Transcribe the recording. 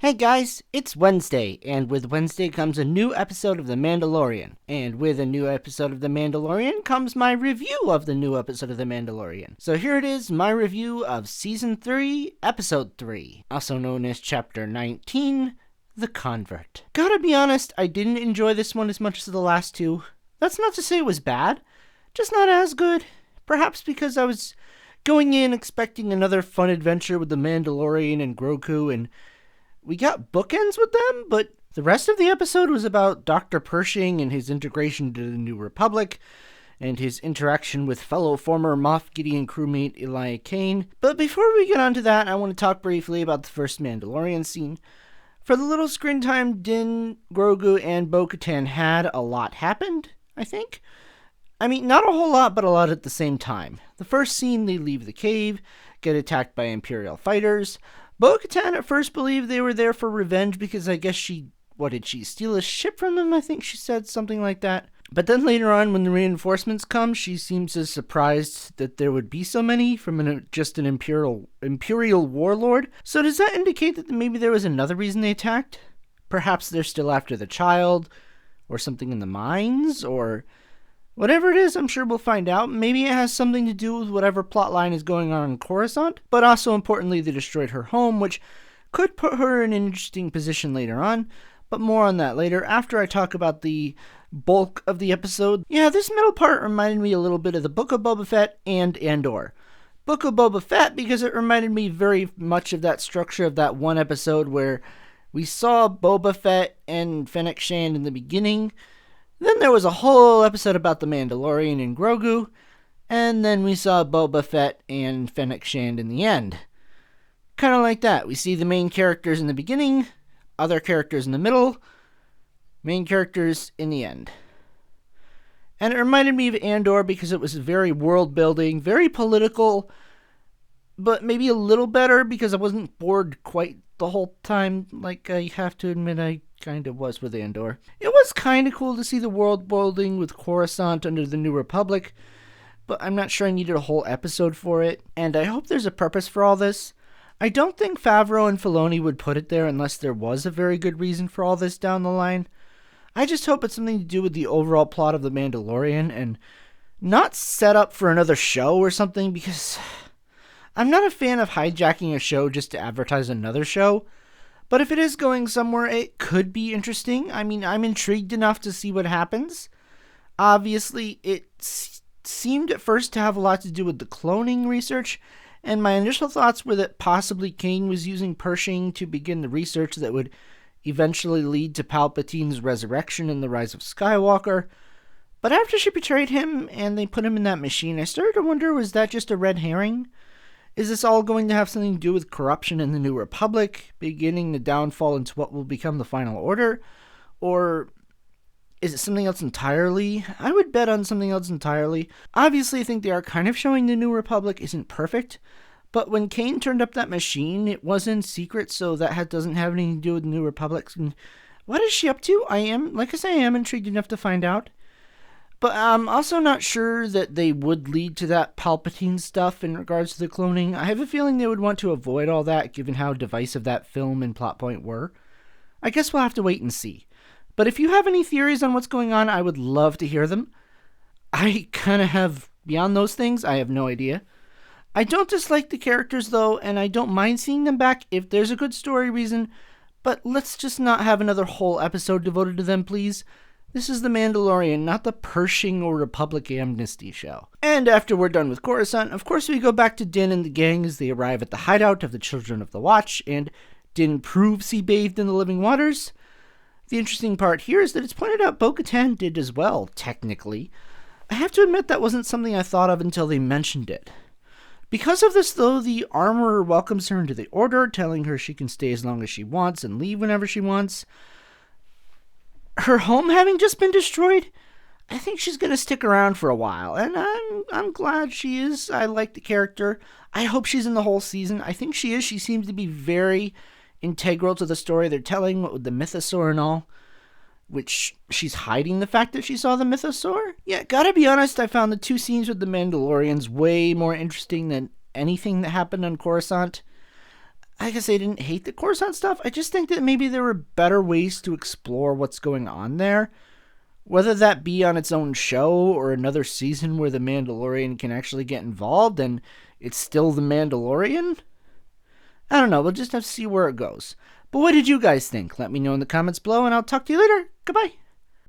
Hey guys, it's Wednesday, and with Wednesday comes a new episode of The Mandalorian. And with a new episode of The Mandalorian comes my review of the new episode of The Mandalorian. So here it is, my review of Season 3, Episode 3, also known as Chapter 19, The Convert. Gotta be honest, I didn't enjoy this one as much as the last two. That's not to say it was bad, just not as good. Perhaps because I was going in expecting another fun adventure with the Mandalorian and Grogu, and we got bookends with them, but the rest of the episode was about Dr. Pershing and his integration to the New Republic, and his interaction with fellow former Moff Gideon crewmate Eli Kane. But before we get on to that, I want to talk briefly about the first Mandalorian scene. For the little screen time Din, Grogu, and Bo-Katan had, a lot happened, I think. I mean, not a whole lot, but a lot at the same time. The first scene, they leave the cave, get attacked by Imperial fighters. Bo-Katan at first believed they were there for revenge because I guess did she steal a ship from them? I think she said something like that. But then later on, when the reinforcements come, she seems as surprised that there would be so many from just an Imperial warlord. So does that indicate that maybe there was another reason they attacked? Perhaps they're still after the child, or something in the mines, or whatever it is, I'm sure we'll find out. Maybe it has something to do with whatever plotline is going on in Coruscant, but also importantly, they destroyed her home, which could put her in an interesting position later on, but more on that later after I talk about the bulk of the episode. Yeah, this middle part reminded me a little bit of the Book of Boba Fett and Andor. Book of Boba Fett because it reminded me very much of that structure of that one episode where we saw Boba Fett and Fennec Shand in the beginning. Then there was a whole episode about the Mandalorian and Grogu, and then we saw Boba Fett and Fennec Shand in the end. Kind of like that. We see the main characters in the beginning, other characters in the middle, main characters in the end. And it reminded me of Andor because it was very world-building, very political, but maybe a little better because I wasn't bored quite the whole time, like I have to admit I kind of was with Andor. It was kind of cool to see the world building with Coruscant under the New Republic, but I'm not sure I needed a whole episode for it, and I hope there's a purpose for all this. I don't think Favreau and Filoni would put it there unless there was a very good reason for all this down the line. I just hope it's something to do with the overall plot of The Mandalorian, and not set up for another show or something, because I'm not a fan of hijacking a show just to advertise another show. But if it is going somewhere, it could be interesting. I mean, I'm intrigued enough to see what happens. Obviously, it seemed at first to have a lot to do with the cloning research, and my initial thoughts were that possibly Kane was using Pershing to begin the research that would eventually lead to Palpatine's resurrection and the rise of Skywalker. But after she betrayed him and they put him in that machine, I started to wonder, was that just a red herring? Is this all going to have something to do with corruption in the New Republic, beginning the downfall into what will become the Final Order? Or is it something else entirely? I would bet on something else entirely. Obviously, I think they are kind of showing the New Republic isn't perfect, but when Kane turned up that machine, it was in secret, so that doesn't have anything to do with the New Republic. And what is she up to? I am intrigued enough to find out. But I'm also not sure that they would lead to that Palpatine stuff in regards to the cloning. I have a feeling they would want to avoid all that, given how divisive that film and plot point were. I guess we'll have to wait and see. But if you have any theories on what's going on, I would love to hear them. I kind of have, beyond those things, I have no idea. I don't dislike the characters, though, and I don't mind seeing them back if there's a good story reason. But let's just not have another whole episode devoted to them, please. This is The Mandalorian, not the Pershing or Republic Amnesty show. And after we're done with Coruscant, of course we go back to Din and the gang as they arrive at the hideout of the Children of the Watch, and Din proves he bathed in the living waters. The interesting part here is that it's pointed out Bo-Katan did as well, technically. I have to admit that wasn't something I thought of until they mentioned it. Because of this, though, the armorer welcomes her into the Order, telling her she can stay as long as she wants and leave whenever she wants. Her home having just been destroyed, I think she's going to stick around for a while, and I'm glad she is. I like the character. I hope she's in the whole season. I think she is. She seems to be very integral to the story they're telling, what with the mythosaur and all, which she's hiding the fact that she saw the mythosaur. Yeah, gotta be honest, I found the two scenes with the Mandalorians way more interesting than anything that happened on Coruscant. I guess I didn't hate the Coruscant stuff. I just think that maybe there were better ways to explore what's going on there. Whether that be on its own show or another season where the Mandalorian can actually get involved and it's still the Mandalorian. I don't know. We'll just have to see where it goes. But what did you guys think? Let me know in the comments below, and I'll talk to you later. Goodbye.